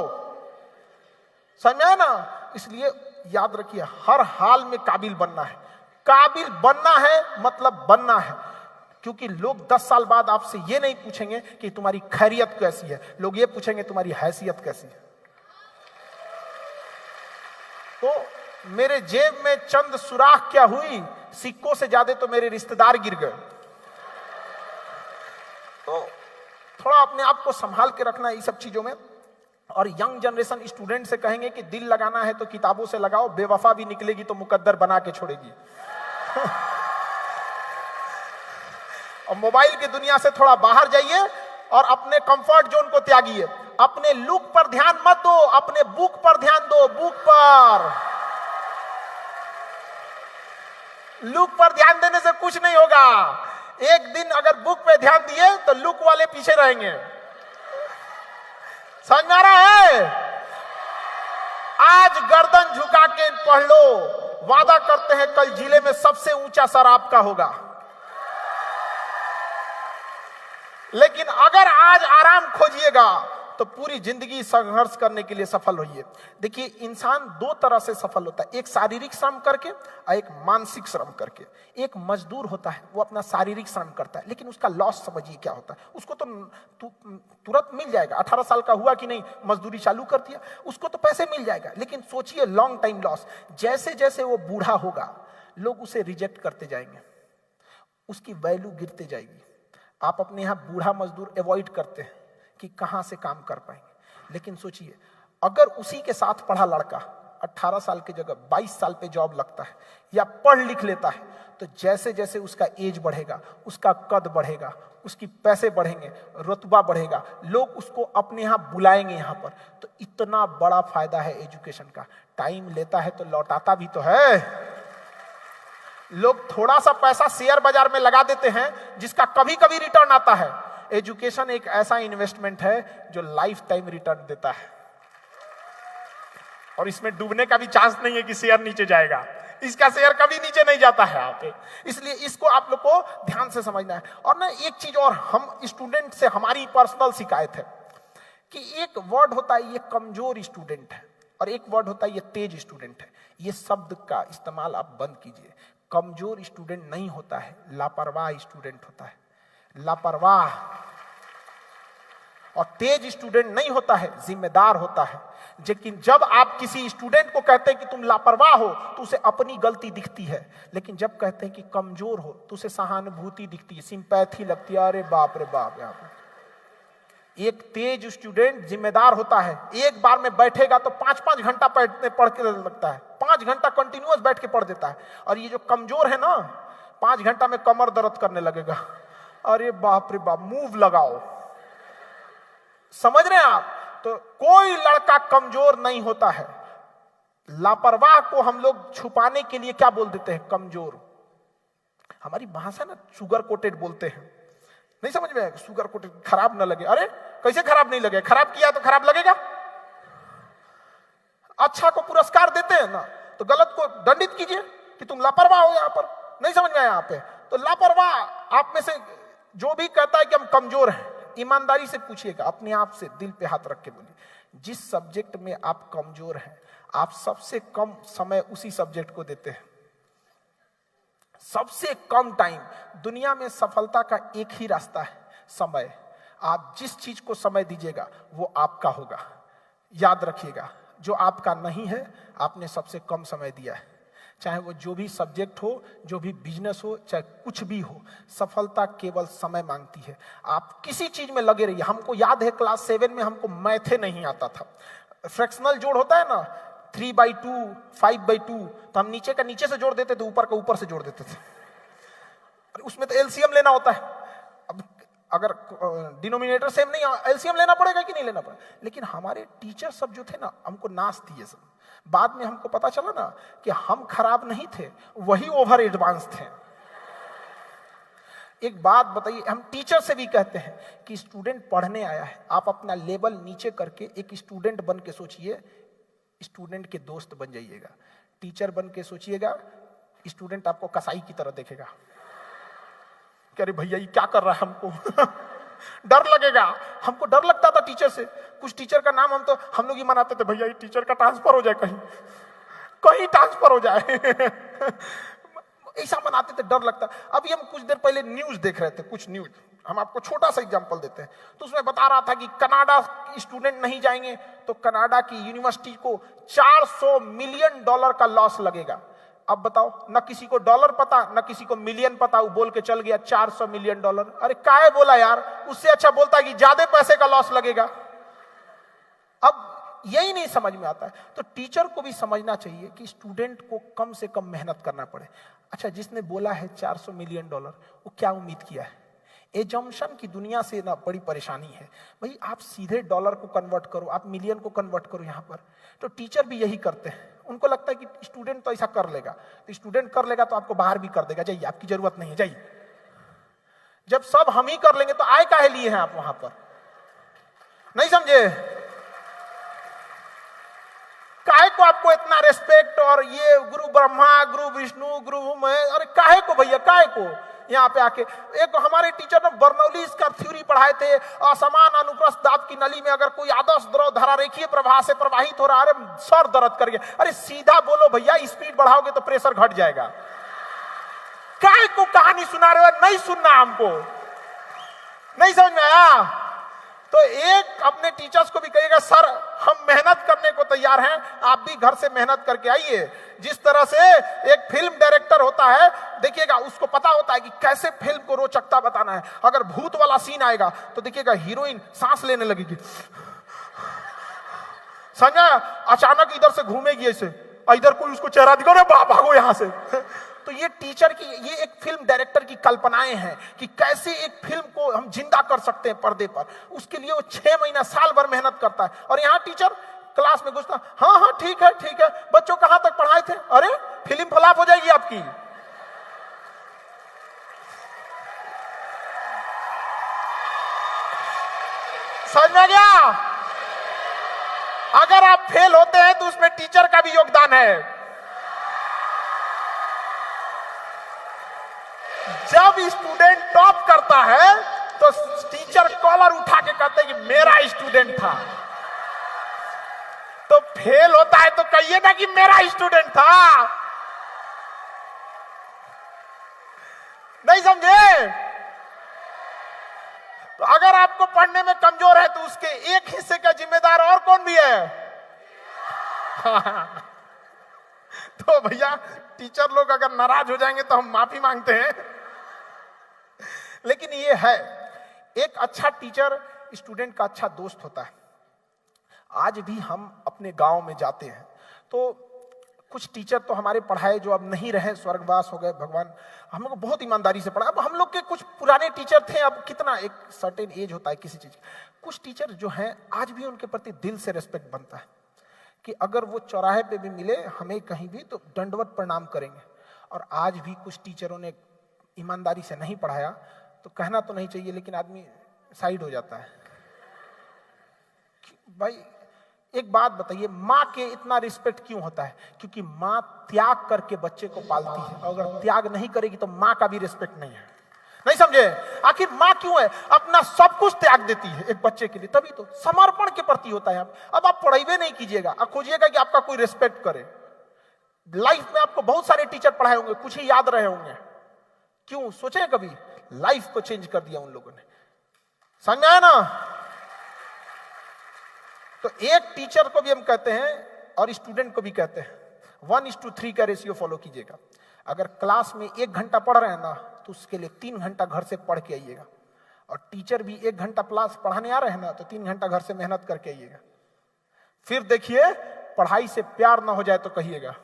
समझ में आया ना। इसलिए याद रखिए, हर हाल में काबिल बनना है। काबिल बनना है मतलब बनना है, क्योंकि लोग 10 साल बाद आपसे ये नहीं पूछेंगे कि तुम्हारी खैरियत कैसी है, लोग ये पूछेंगे तुम्हारी हैसियत कैसी है। तो मेरे जेब में चंद सुराख क्या हुई, सिक्कों से ज्यादा तो मेरे रिश्तेदार गिर गए। तो थोड़ा अपने आप को संभाल के रखना है ये सब चीजों में। और यंग जनरेशन स्टूडेंट से कहेंगे कि दिल लगाना है तो किताबों से लगाओ, बेवफा भी निकलेगी तो मुकद्दर बना के छोड़ेगी। और मोबाइल की दुनिया से थोड़ा बाहर जाइए और अपने कंफर्ट जोन को त्यागिए। अपने लुक पर ध्यान मत दो, अपने बुक पर ध्यान दो। बुक पर, लुक पर ध्यान देने से कुछ नहीं होगा। एक दिन अगर बुक पे ध्यान दिए तो लुक वाले पीछे रहेंगे। समझ में आ रहा है? आज गर्दन झुका के पढ़ लो, वादा करते हैं कल जिले में सबसे ऊंचा सर आपका होगा। लेकिन अगर आज आराम खोजिएगा तो पूरी जिंदगी संघर्ष करने के लिए सफल होइए। देखिए, इंसान दो तरह से सफल होता है, एक शारीरिक श्रम करके और एक मानसिक श्रम करके। एक मजदूर होता है, वो अपना शारीरिक श्रम करता है, लेकिन उसका लॉस समझिए क्या होता है। उसको तो तुरंत मिल जाएगा, 18 साल का हुआ कि नहीं, मजदूरी चालू कर दिया, उसको तो पैसे मिल जाएगा। लेकिन सोचिए लॉन्ग टाइम लॉस। जैसे जैसे वो बूढ़ा होगा, लोग उसे रिजेक्ट करते जाएंगे, उसकी वैल्यू गिरते जाएगी। आप अपने यहाँ बूढ़ा मजदूर अवॉइड करते हैं कि कहां से काम कर पाएंगे। लेकिन सोचिए, अगर उसी के साथ पढ़ा लड़का 18 साल की जगह 22 साल पे जॉब लगता है या पढ़ लिख लेता है, तो जैसे जैसे उसका एज बढ़ेगा, उसका कद बढ़ेगा, उसकी पैसे बढ़ेंगे, रुतबा बढ़ेगा, लोग उसको अपने यहाँ बुलाएंगे यहाँ पर। तो इतना बड़ा फायदा है एजुकेशन का। टाइम लेता है तो लौटाता भी तो है। लोग थोड़ा सा पैसा शेयर बाजार में लगा देते हैं जिसका कभी कभी रिटर्न आता है। एजुकेशन एक ऐसा इन्वेस्टमेंट है जो लाइफ टाइम रिटर्न देता है। और इसमें डूबने का भी चांस नहीं है कि शेयर नीचे जाएगा, इसका शेयर कभी नीचे नहीं जाता है यहाँ पे। इसलिए इसको आप लोग को ध्यान से समझना है। और ना एक चीज और, हम स्टूडेंट से हमारी पर्सनल शिकायत है कि एक वर्ड होता है ये कमजोर स्टूडेंट है, और एक वर्ड होता है ये तेज स्टूडेंट है। ये शब्द का इस्तेमाल आप बंद कीजिए। कमजोर स्टूडेंट नहीं होता है, लापरवाह स्टूडेंट होता है, लापरवाह। और तेज स्टूडेंट नहीं होता है, जिम्मेदार होता है। लेकिन जब आप किसी स्टूडेंट को कहते हैं कि तुम लापरवाह हो तो उसे अपनी गलती दिखती है, लेकिन जब कहते हैं कि कमजोर हो तो उसे सहानुभूति दिखती है, सिंपैथी लगती है। अरे बाप रे बाप। यहाँ पे एक तेज स्टूडेंट जिम्मेदार होता है, एक बार में बैठेगा तो 5-5 घंटा पढ़ के लगता है, 5 घंटा कंटिन्यूअस बैठ के पढ़ देता है। और ये जो कमजोर है ना, 5 घंटा में कमर दर्द करने लगेगा। अरे बाप रे बाप, मूव लगाओ। समझ रहे हैं आप? तो कोई लड़का कमजोर नहीं होता है। लापरवाह को हम लोग छुपाने के लिए क्या बोल देते हैं? कमजोर। हमारी भाषा ना शुगर कोटेड बोलते हैं, नहीं समझ में आएगा? शुगर कोटेड, खराब ना लगे। अरे कैसे खराब नहीं लगे? खराब किया तो खराब लगेगा। अच्छा को पुरस्कार देते हैं ना, तो गलत को दंडित कीजिए कि तुम लापरवाह हो। यहां पर नहीं समझ में आया? यहाँ पे तो लापरवाह आप में से जो भी कहता है कि हम कमजोर हैं, ईमानदारी से पूछिएगा अपने आप से, दिल पे हाथ रख के बोलिए, जिस सब्जेक्ट में आप कमजोर हैं, आप सबसे कम समय उसी सब्जेक्ट को देते हैं। सबसे कम टाइम। दुनिया में सफलता का एक ही रास्ता है, समय। आप जिस चीज को समय दीजिएगा वो आपका होगा। याद रखिएगा, जो आपका नहीं है आपने सबसे कम समय दिया है। चाहे वो जो भी सब्जेक्ट हो, जो भी बिजनेस हो, चाहे कुछ भी हो, सफलता केवल समय मांगती है। आप किसी चीज में लगे रहिए। हमको याद है क्लास 7 में हमको मैथे नहीं आता था। फ्रैक्शनल जोड़ होता है ना, 3/2, 5/2, तो हम नीचे का नीचे से जोड़ देते थे, ऊपर का ऊपर से जोड़ देते थे। उसमें तो एलसीएम लेना होता है। अब अगर डिनोमिनेटर सेम नहीं, एलसीएम लेना पड़ेगा कि नहीं लेना पड़ेगा? लेकिन हमारे टीचर सब जो थे ना, हमको नाश दिए सब। बाद में हमको पता चला ना कि हम खराब नहीं थे, वही ओवर एडवांस थे। एक बात बताइए, हम टीचर से भी कहते हैं कि स्टूडेंट पढ़ने आया है, आप अपना लेवल नीचे करके एक स्टूडेंट बन के सोचिए, स्टूडेंट के दोस्त बन जाइएगा। टीचर बन के सोचिएगा, स्टूडेंट आपको कसाई की तरह देखेगा कि अरे भैया ये क्या कर रहा है हमको डर लगेगा। हमको डर लगता था टीचर से। कुछ टीचर का नाम हम लोग ही मनाते थे, भैया ये टीचर का ट्रांसफर हो जाए, कहीं ट्रांसफर हो जाए ऐसा मनाते थे, डर लगता। अभी हम कुछ देर पहले न्यूज देख रहे थे, कुछ न्यूज, हम आपको छोटा सा एग्जांपल देते हैं। तो उसमें बता रहा था कि कनाडा स्टूडेंट नहीं जाएंगे तो कनाडा की यूनिवर्सिटी को $400 मिलियन का लॉस लगेगा। अब बताओ, न किसी को डॉलर पता, न किसी को मिलियन पता, वो बोल के चल गया $400 मिलियन। अरे काहे बोला यार? उससे अच्छा बोलता है कि ज्यादा पैसे का लॉस लगेगा। अब यही नहीं समझ में आता है। तो टीचर को भी समझना चाहिए कि स्टूडेंट को कम से कम मेहनत करना पड़े। अच्छा, जिसने बोला है $400 मिलियन, वो क्या उम्मीद किया है? एजम्पशन की दुनिया से ना बड़ी परेशानी है। भाई आप सीधे डॉलर को कन्वर्ट करो, आप मिलियन को कन्वर्ट करो यहाँ पर। तो टीचर भी यही करते हैं। उनको लगता है कि स्टूडेंट तो ऐसा कर लेगा, तो स्टूडेंट कर लेगा तो आपको बाहर भी कर देगा, जाइए आपकी जरूरत नहीं है, जाइए। जब सब हम ही कर लेंगे तो आए काहे लिए हैं आप वहां पर? नहीं समझे? काहे को आपको इतना रेस्पेक्ट और ये गुरु ब्रह्मा, गुरु विष्णु, गुरु महेश? अरे काहे को भैया, काहे को यहाँ पे आके? एक हमारे टीचर ने बर्नौली इसका थ्योरी पढ़ाए थे, असमान अनुप्रस्थ दाब की नली में अगर कोई आदर्श द्रव धारा रेखीय प्रवाह से प्रवाहित हो रहा है, अरे सर दर्द कर गया। अरे सीधा बोलो भैया, स्पीड बढ़ाओगे तो प्रेशर घट जाएगा। काहे को कहानी सुना रहे हो? नहीं सुनना हमको, नहीं समझ में आया? तो एक अपने टीचर्स को भी कहिएगा, सर हम मेहनत करने को तैयार हैं, आप भी घर से मेहनत करके आइए। जिस तरह से एक फिल्म डायरेक्टर होता है, देखिएगा उसको पता होता है कि कैसे फिल्म को रोचकता बताना है। अगर भूत वाला सीन आएगा तो देखिएगा हीरोइन सांस लेने लगेगी, समझा? अचानक इधर से घूमेगी ऐसे, इधर कोई उसको चेहरा दिखाओ, भागो यहां से तो ये टीचर की, ये एक फिल्म डायरेक्टर की कल्पनाएं हैं कि कैसे एक फिल्म को हम जिंदा कर सकते हैं पर्दे पर। उसके लिए वो 6 महीना, साल भर मेहनत करता है। और यहाँ टीचर क्लास में घुसता, हाँ हाँ ठीक है ठीक है, बच्चों कहां तक पढ़ाए थे? अरे फिल्म फ्लॉप हो जाएगी आपकी। समझ में आ गया? अगर आप फेल होते हैं तो उसमें टीचर का भी योगदान है। जब स्टूडेंट टॉप करता है तो टीचर कॉलर उठा के कहते हैं कि मेरा स्टूडेंट था। तो फेल होता है तो कहिए ना कि मेरा स्टूडेंट था। नहीं समझे? तो अगर आपको पढ़ने में कमजोर है तो उसके एक हिस्से का जिम्मेदार और कौन भी है? तो भैया टीचर लोग अगर नाराज हो जाएंगे तो हम माफी मांगते हैं। लेकिन ये है, एक अच्छा टीचर स्टूडेंट का अच्छा दोस्त होता है। आज भी हम अपने गांव में जाते हैं तो कुछ टीचर तो हमारे पढ़ाए जो अब नहीं रहे, स्वर्गवास हो गए, भगवान हम लोग बहुत ईमानदारी से पढ़ा। अब हम लोग के कुछ पुराने टीचर थे, अब कितना एक सर्टेन एज होता है किसी चीज। कुछ टीचर जो हैं आज भी उनके प्रति दिल से रेस्पेक्ट बनता है कि अगर वो चौराहे पे भी मिले हमें कहीं भी तो दंडवत प्रणाम करेंगे। और आज भी कुछ टीचरों ने ईमानदारी से नहीं पढ़ाया तो कहना तो नहीं चाहिए लेकिन आदमी साइड हो जाता है। भाई एक बात बताइए, माँ के इतना रिस्पेक्ट क्यों होता है? क्योंकि माँ त्याग करके बच्चे को पालती है, और अगर त्याग नहीं करेगी तो माँ का भी रिस्पेक्ट नहीं है। नहीं समझे? आखिर माँ क्यों है? अपना सब कुछ त्याग देती है एक बच्चे के लिए, तभी तो समर्पण के प्रति होता है। अब आप पढ़ाई नहीं कीजिएगा, आप खोजिएगा कि आपका कोई रिस्पेक्ट करे। लाइफ में आपको बहुत सारे टीचर पढ़ाए होंगे, कुछ ही याद रहे होंगे। क्यों? सोचे कभी? लाइफ को चेंज कर दिया उन लोगों ने। समझ में आया ना? तो एक टीचर को भी हम कहते हैं और स्टूडेंट को भी कहते हैं 1:3 का रेशियो फॉलो कीजिएगा। अगर क्लास में 1 घंटा पढ़ रहे हैं ना तो उसके लिए 3 घंटा घर से पढ़ के आइएगा। और टीचर भी 1 घंटा क्लास पढ़ाने आ रहे हैं ना तो 3 घंटा घर से मेहनत करके आइएगा। फिर देखिए पढ़ाई से प्यार ना हो जाए तो कहिएगा।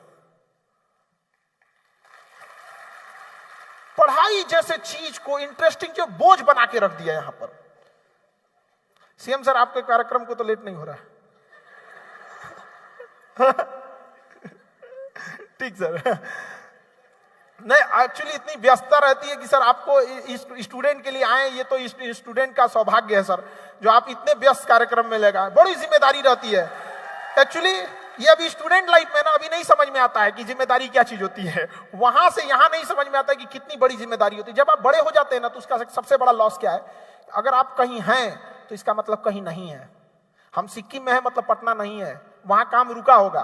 पढ़ाई जैसे चीज को इंटरेस्टिंग जो बोझ बना के रख दिया यहां पर। सीएम सर आपके कार्यक्रम को तो लेट नहीं हो रहा है? ठीक सर। नहीं एक्चुअली इतनी व्यस्तता रहती है कि सर आपको स्टूडेंट के लिए आए, ये तो स्टूडेंट का सौभाग्य है सर जो आप इतने व्यस्त कार्यक्रम में लगा। बड़ी जिम्मेदारी रहती है एक्चुअली। ये अभी स्टूडेंट लाइफ में ना अभी नहीं समझ में आता है कि जिम्मेदारी क्या चीज होती है। वहां से यहां नहीं समझ में आता है कि कितनी बड़ी जिम्मेदारी होती है। जब आप बड़े हो जाते हैं ना तो उसका सबसे बड़ा लॉस क्या है? अगर आप कहीं हैं तो इसका मतलब कहीं नहीं है। हम सिक्किम में है मतलब पटना नहीं है, वहां काम रुका होगा।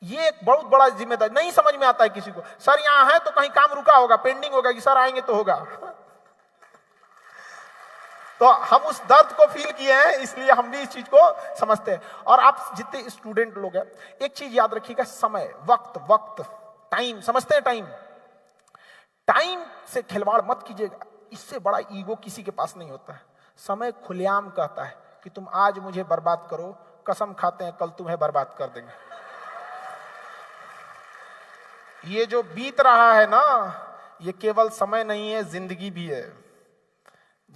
ये एक बहुत बड़ा जिम्मेदारी नहीं समझ में आता है किसी को। सर यहां है तो कहीं काम रुका होगा, पेंडिंग होगा कि सर आएंगे तो होगा। तो हम उस दर्द को फील किए हैं इसलिए हम भी इस चीज को समझते हैं। और आप जितने स्टूडेंट लोग हैं एक चीज याद रखिएगा, समय, वक्त, टाइम, समझते हैं टाइम? टाइम से खिलवाड़ मत कीजिएगा। इससे बड़ा ईगो किसी के पास नहीं होता है। समय खुलेआम कहता है कि तुम आज मुझे बर्बाद करो, कसम खाते हैं कल तुम्हें बर्बाद कर देंगे। ये जो बीत रहा है ना ये केवल समय नहीं है, जिंदगी भी है।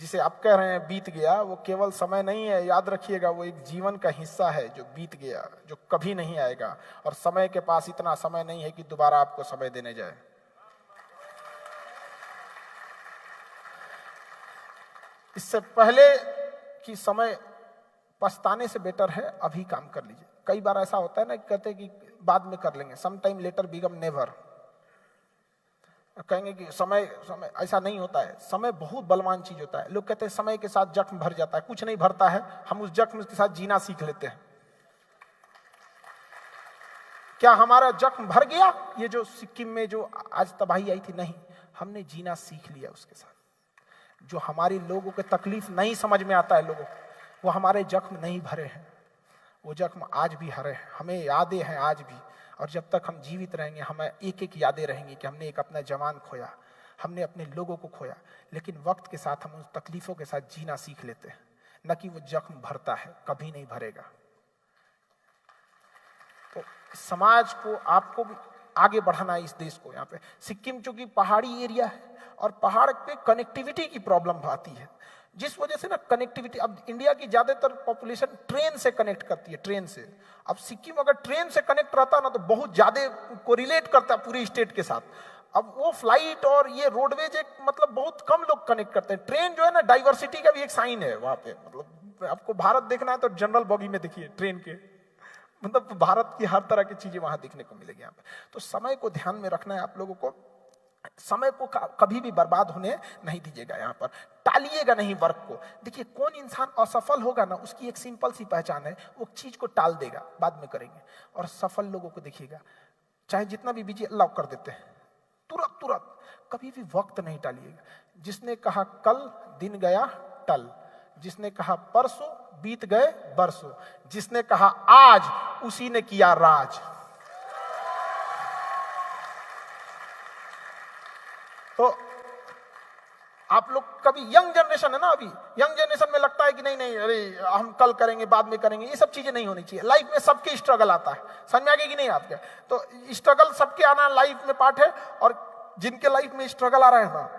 जिसे आप कह रहे हैं बीत गया, वो केवल समय नहीं है, याद रखिएगा वो एक जीवन का हिस्सा है जो बीत गया, जो कभी नहीं आएगा। और समय के पास इतना समय नहीं है कि दोबारा आपको समय देने जाए। इससे पहले कि समय पछताने से बेटर है अभी काम कर लीजिए। कई बार ऐसा होता है ना, कहते हैं कि बाद में कर लेंगे, some time later become never. कहेंगे कि समय ऐसा नहीं होता है। समय बहुत बलवान चीज होता है। लोग कहते हैं समय के साथ जख्म भर जाता है, कुछ नहीं भरता है। हम उस जख्म के साथ जीना सीख लेते हैं। क्या हमारा जख्म भर गया? ये जो सिक्किम में जो आज तबाही आई थी, नहीं, हमने जीना सीख लिया उसके साथ। जो हमारे लोगों के तकलीफ नहीं समझ में आता है लोगों, वो हमारे जख्म नहीं भरे हैं, वो जख्म आज भी हरे हैं। हमें यादें हैं आज भी, और जब तक हम जीवित रहेंगे हमें एक एक यादें रहेंगी कि हमने एक अपना जवान खोया, हमने अपने लोगों को खोया। लेकिन वक्त के साथ हम उन तकलीफों के साथ जीना सीख लेते हैं, न कि वो जख्म भरता है, कभी नहीं भरेगा। तो समाज को आपको आगे बढ़ाना है, इस देश को। यहाँ पे सिक्किम चूंकि पहाड़ी एरिया है और पहाड़ पे कनेक्टिविटी की प्रॉब्लम आती है, जिस वजह से ना कनेक्टिविटी, अब इंडिया की ज्यादातर पॉपुलेशन ट्रेन से कनेक्ट करती है, ट्रेन से। अब सिक्किम अगर ट्रेन से कनेक्ट रहता ना तो बहुत ज्यादा कोरिलेट करता है पूरे स्टेट के साथ। अब वो फ्लाइट और ये रोडवेज एक मतलब बहुत कम लोग कनेक्ट करते हैं। ट्रेन जो है ना डाइवर्सिटी का भी एक साइन है वहां पे। मतलब आपको भारत देखना है तो जनरल बॉगी में देखिए ट्रेन के, मतलब भारत की हर तरह की चीजें वहां देखने को मिलेगी यहाँ पे। तो समय को ध्यान में रखना है आप लोगों को, समय को कभी भी बर्बाद होने नहीं दीजिएगा। यहाँ पर टालिएगा नहीं वर्क को। देखिए कौन इंसान असफल होगा ना, उसकी एक सिंपल सी पहचान है, वो चीज को टाल देगा, बाद में करेंगे। और सफल लोगों को देखिएगा, चाहे जितना भी बिजी अलाउ कर देते हैं, तुरंत कभी भी वक्त नहीं टालिएगा। जिसने कहा कल दिन गया टल, जिसने कहा परसों बीत गए बरसों, जिसने कहा आज उसी ने किया राज। तो आप लोग कभी, यंग जनरेशन है ना, अभी यंग जनरेशन में लगता है कि नहीं अरे हम कल करेंगे बाद में करेंगे, ये सब चीजें नहीं होनी चाहिए। लाइफ में सबके स्ट्रगल आता है, समझ आ गई कि नहीं आपके? तो स्ट्रगल सबके आना लाइफ में पार्ट है। और जिनके लाइफ में स्ट्रगल आ रहा है ना,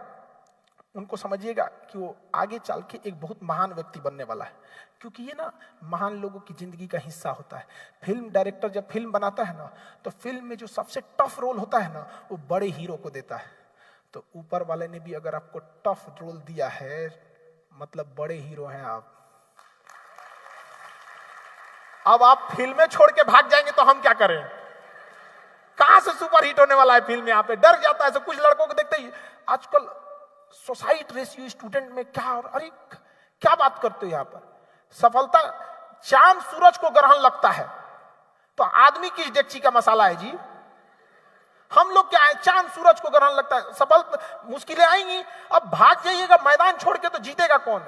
उनको समझिएगा कि वो आगे चल के एक बहुत महान व्यक्ति बनने वाला है, क्योंकि ये ना महान लोगों की जिंदगी का हिस्सा होता है। फिल्म डायरेक्टर जब फिल्म बनाता है ना, तो फिल्म में जो सबसे टफ रोल होता है ना, वो बड़े हीरो को देता है। तो ऊपर वाले ने भी अगर आपको टफ रोल दिया है, मतलब बड़े हीरो हैं आप। अब आप फिल्में छोड़ के भाग जाएंगे तो हम क्या करें? कहां से सुपर हिट होने वाला है फिल्म? यहाँ पे डर जाता है। तो कुछ लड़कों को देखते ही आजकल सोसाइट रेशियो स्टूडेंट में क्या, और अरे क्या बात करते हो यहाँ पर? सफलता चांद सूरज को ग्रहण लगता है, तो आदमी किस डेगची का मसाला है जी? हम लोग क्या है, चांद सूरज को ग्रहण लगता है। सफल मुश्किलें आएंगी, अब भाग जाइएगा मैदान छोड़ के, तो जीतेगा कौन?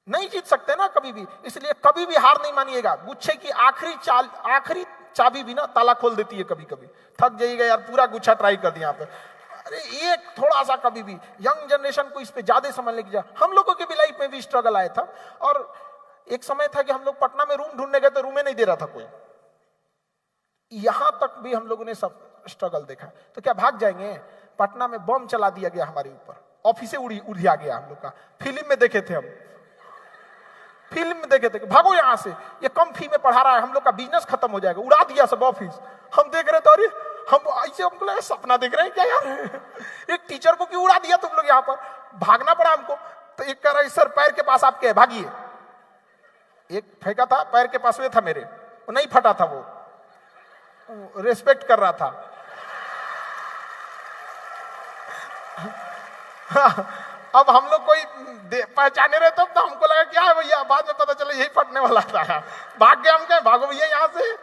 नहीं जीत सकते ना कभी भी। इसलिए कभी भी हार नहीं मानिएगा। गुच्छे की आखिरी चाबी भी ना ताला खोल देती है कभी कभी। थक जाइएगा यार, पूरा गुच्छा ट्राई कर दिया यहाँ पे, अरे एक थोड़ा सा कभी भी। यंग जनरेशन को इस पे ज्यादा समझने की। हम लोगों की भी लाइफ में भी स्ट्रगल आया था, और एक समय था कि हम लोग पटना में रूम ढूंढने गए तो रूमें नहीं दे रहा था कोई। यहां तक भी हम लोगों ने सब स्ट्रगल देखा। तो क्या भाग जाएंगे? पटना में बम चला दिया गया हमारे ऊपर, ऑफिसे उड़िया गया हम लोग का। फिल्म में देखे थे हम, फिल्म में देखे थे कि भागो यहां से, ये कम फी में पढ़ा रहा है, हम लोग का बिजनेस खत्म हो जाएगा। उड़ा दिया सब ऑफिस। हम देख रहे थे, अरे हम ऐसे हमको लगा सपना देख रहे हैं क्या यार? एक टीचर को क्यों उड़ा दिया तुम लोग? यहाँ पर भागना पड़ा हमको। तो एक कह रहा है सर पैर के पास आपके, भागिए। एक फेंका था पैर के पास, वे था मेरे, वो नहीं फटा था, वो रेस्पेक्ट कर रहा था। अब हम लोग कोई पहचाने रहे तब तो हमको लगा क्या है भैया, बाद में पता चला यही फटने वाला था। भाग गए हम, कहे भागो भैया यहाँ से।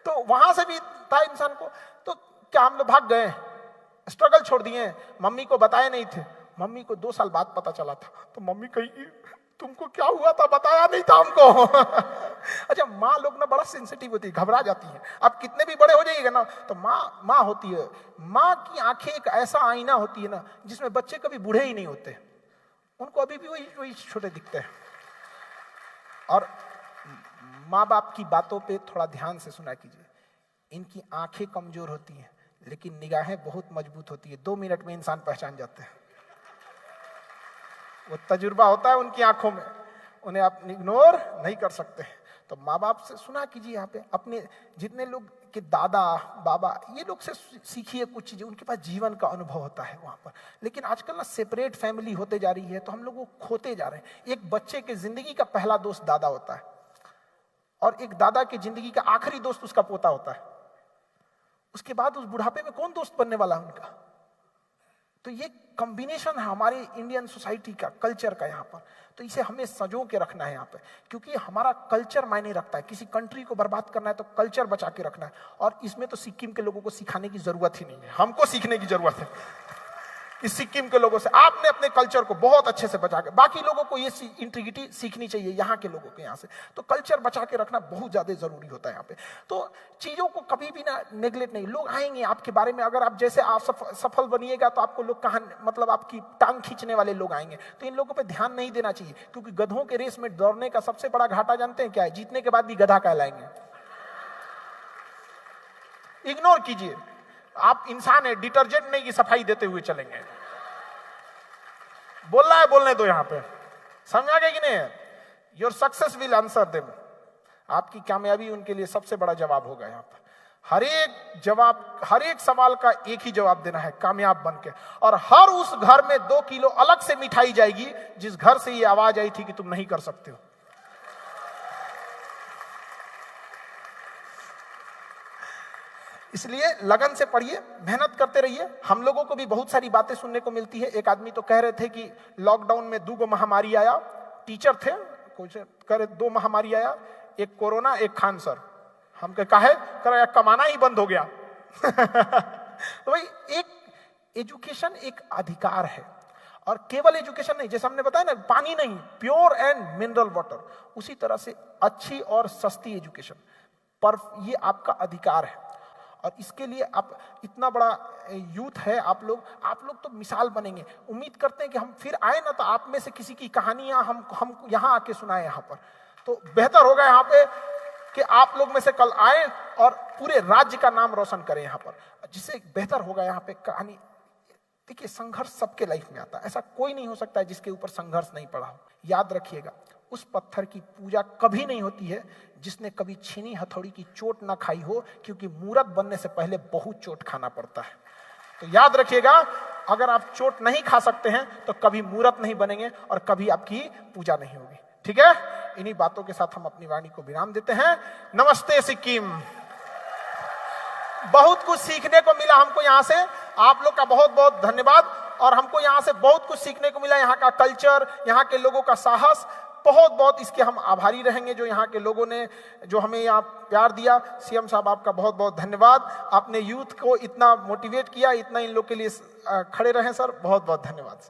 तो वहां से भी था इंसान को। तो क्या हम लोग भाग गए, स्ट्रगल छोड़ दिए? मम्मी को बताए नहीं थे। मम्मी को 2 साल बाद पता चला था। तो मम्मी कही तुमको क्या हुआ था, बताया नहीं था हमको। अच्छा, माँ लोग ना बड़ा सेंसिटिव होती है, घबरा जाती है। आप कितने भी बड़े हो जाइएगा ना, तो माँ होती है। माँ की आंखें एक ऐसा आईना होती है ना, जिसमें बच्चे कभी बूढ़े ही नहीं होते, उनको अभी भी वही छोटे दिखते हैं। और माँ बाप की बातों पे थोड़ा ध्यान से सुना कीजिए। इनकी आंखें कमजोर होती हैं, लेकिन निगाहें बहुत मजबूत होती है। 2 मिनट में इंसान पहचान जाते हैं। वो तजुर्बा होता है उनकी आंखों में, उन्हें आप इग्नोर नहीं कर सकते। तो माँ बाप से सुना कीजिए। यहाँ पे अपने जितने लोग के दादा बाबा, ये लोग से सीखिए कुछ चीजें, उनके पास जीवन का अनुभव होता है वहां पर। लेकिन आजकल ना सेपरेट फैमिली होते जा रही है, तो हम लोग वो खोते जा रहे हैं। एक बच्चे के जिंदगी का पहला दोस्त दादा होता है, और एक दादा की जिंदगी का आखिरी दोस्त उसका पोता होता है। उसके बाद उस बुढ़ापे में कौन दोस्त बनने वाला है उनका? तो ये कॉम्बिनेशन है हमारे इंडियन सोसाइटी का, कल्चर का यहाँ पर। तो इसे हमें संजो के रखना है यहाँ पे, क्योंकि हमारा कल्चर मायने रखता है। किसी कंट्री को बर्बाद करना है तो कल्चर बचा के रखना है। और इसमें तो सिक्किम के लोगों को सिखाने की जरूरत ही नहीं है, हमको सीखने की जरूरत है। इस सिक्किम के लोगों से आपने अपने कल्चर को बहुत अच्छे से बचा के, बाकी लोगों को ये इंटीग्रिटी सीखनी चाहिए यहाँ के लोगों के यहाँ से। तो कल्चर बचा के रखना बहुत ज्यादा जरूरी होता है यहाँ पे। तो चीजों को कभी भी ना नेग्लेक्ट नहीं। लोग आएंगे आपके बारे में, अगर आप जैसे आप सफल बनिएगा तो आपको लोग कहां, मतलब आपकी टांग खींचने वाले लोग आएंगे। तो इन लोगों पर ध्यान नहीं देना चाहिए, क्योंकि गधों के रेस में दौड़ने का सबसे बड़ा घाटा जानते हैं क्या है? जीतने के बाद भी गधा कहलाएंगे। इग्नोर कीजिए। आप इंसान है, डिटर्जेंट नहीं की सफाई देते हुए चलेंगे। बोलना है बोलने दो यहाँ पे, समझा गया कि नहीं? Your success will answer them. आपकी कामयाबी उनके लिए सबसे बड़ा जवाब होगा यहाँ पर। हर एक सवाल का एक ही जवाब देना है, कामयाब बन के। और हर उस घर में 2 किलो अलग से मिठाई जाएगी जिस घर से ये आवाज आई थी कि तुम नहीं कर सकते हो। इसलिए लगन से पढ़िए, मेहनत करते रहिए। हम लोगों को भी बहुत सारी बातें सुनने को मिलती है। एक आदमी तो कह रहे थे कि लॉकडाउन में 2 महामारी आया, टीचर थे कुछ कह रहे 2 महामारी आया, एक कोरोना एक खानसर। हम कहे कर कमाना ही बंद हो गया। तो भाई एक एजुकेशन एक अधिकार है, और केवल एजुकेशन नहीं, जैसे हमने बताया ना, पानी नहीं, प्योर एंड मिनरल वाटर, उसी तरह से अच्छी और सस्ती एजुकेशन पर ये आपका अधिकार है। और इसके लिए आप इतना बड़ा यूथ है, आप लोग तो मिसाल बनेंगे। उम्मीद करते हैं कि हम फिर आए ना तो आप में से किसी की कहानियां हम यहाँ आके सुनाए यहाँ पर, तो बेहतर होगा यहाँ पे कि आप लोग में से कल आए और पूरे राज्य का नाम रोशन करें यहाँ पर, जिससे बेहतर होगा यहाँ पे कहानी। देखिए, संघर्ष सबके लाइफ में आता है, ऐसा कोई नहीं हो सकता है जिसके ऊपर संघर्ष नहीं पड़ा हो। याद रखिएगा, उस पत्थर की पूजा कभी नहीं होती है जिसने कभी छीनी हथौड़ी की चोट ना खाई हो, क्योंकि मूर्त बनने से पहले बहुत चोट खाना पड़ता है। तो याद रखिएगा, अगर आप चोट नहीं खा सकते हैं तो कभी मूर्त नहीं बनेंगे और कभी आपकी पूजा नहीं होगी। ठीक है, इन्हीं बातों के साथ हम अपनी वाणी को विराम देते हैं। नमस्ते सिक्किम। बहुत कुछ सीखने को मिला हमको यहाँ से, आप लोग का बहुत बहुत धन्यवाद। और हमको यहाँ से बहुत कुछ सीखने को मिला, यहाँ का कल्चर, यहाँ के लोगों का साहस, बहुत बहुत इसके हम आभारी रहेंगे जो यहाँ के लोगों ने जो हमें यहाँ प्यार दिया। सीएम साहब, आपका बहुत बहुत धन्यवाद, आपने यूथ को इतना मोटिवेट किया, इतना इन लोग के लिए खड़े रहे सर, बहुत बहुत धन्यवाद।